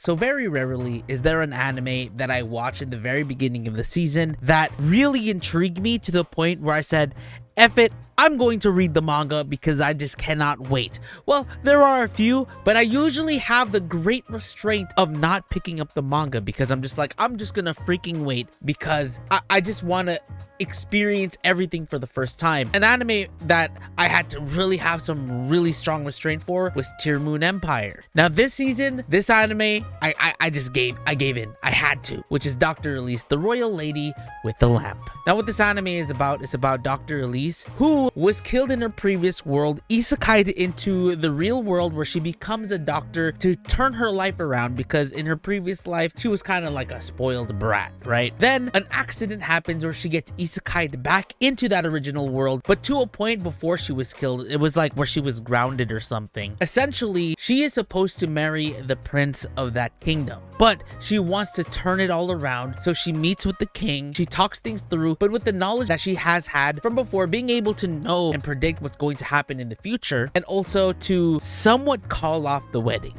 So very rarely is there an anime that I watch in the very beginning of the season that really intrigued me to the point where I said, F it, I'm going to read the manga because I just cannot wait. Well, there are a few, but I usually have the great restraint of not picking up the manga because I'm just like, I'm just gonna freaking wait because I just want to experience everything for the first time. An anime that I had to really have some really strong restraint for was Tear Moon Empire. Now this season, this anime, I gave in. I had to, which is Dr. Elise, the royal lady with the lamp. Now what this anime is about Dr. Elise, who was killed in her previous world, isekai'd into the real world where she becomes a doctor to turn her life around because in her previous life, she was kind of like a spoiled brat, right? Then an accident happens where she gets isekai'd back into that original world, but to a point before she was killed, it was like where she was grounded or something. Essentially, she is supposed to marry the prince of that kingdom, but she wants to turn it all around. So she meets with the king, she talks things through, but with the knowledge that she has had from before, being able to know and predict what's going to happen in the future, and also to somewhat call off the wedding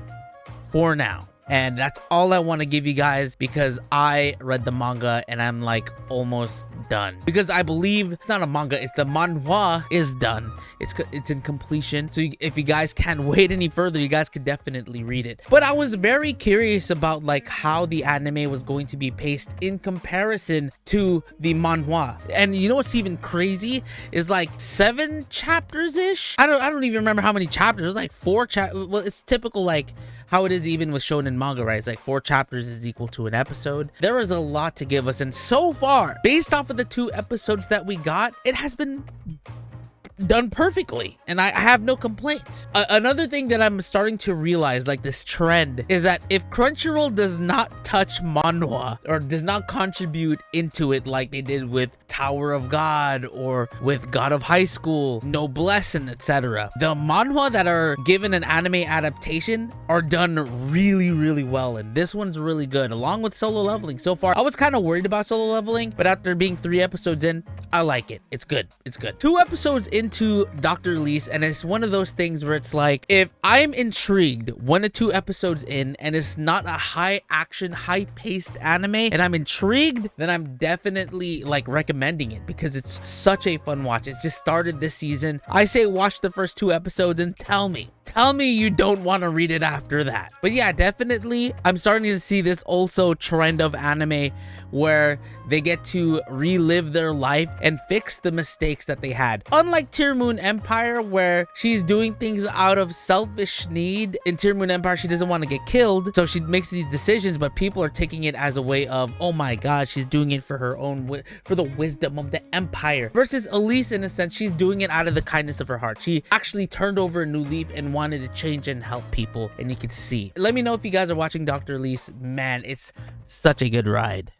for now. And that's all I want to give you guys because I read the manga and I'm like almost done, because I believe it's not a manga, it's the manhwa is done. It's in completion. So if you guys can't wait any further, you guys could definitely read it. But I was very curious about like how the anime was going to be paced in comparison to the manhwa. And you know what's even crazy is like 7 chapters ish. I don't even remember how many chapters. It was like 4 chapters. Well, it's typical like how it is even with shonen manga, right? It's like 4 chapters is equal to an episode. There is a lot to give us, and so far, based off of the 2 episodes that we got, it has been done perfectly, and I have no complaints. Another thing that I'm starting to realize, like this trend, is that if Crunchyroll does not touch manhwa or does not contribute into it like they did with Tower of God or with God of High School, Noblesse, and etc., the manhwa that are given an anime adaptation are done really, really well, and this one's really good, along with Solo Leveling. So far, I was kind of worried about Solo Leveling, but after being 3 episodes in, I like it. It's good. It's good. 2 episodes into Dr. Elise, and it's one of those things where it's like, if I'm intrigued 1 to 2 episodes in and it's not a high action, high paced anime and I'm intrigued, then I'm definitely like recommending it because it's such a fun watch. It's just started this season. I say watch the first 2 episodes and tell me you don't want to read it after that. But yeah, definitely I'm starting to see this also trend of anime where they get to relive their life and fix the mistakes that they had. Unlike Tear Moon Empire, where she's doing things out of selfish need. In Tear Moon Empire, she doesn't want to get killed, so she makes these decisions, but people are taking it as a way of, oh my god, she's doing it for her own, for the wisdom of the empire. Versus Elise, in a sense, she's doing it out of the kindness of her heart. She actually turned over a new leaf and wanted to change and help people, and you can see. Let me know if you guys are watching Dr. Elise. Man, it's such a good ride.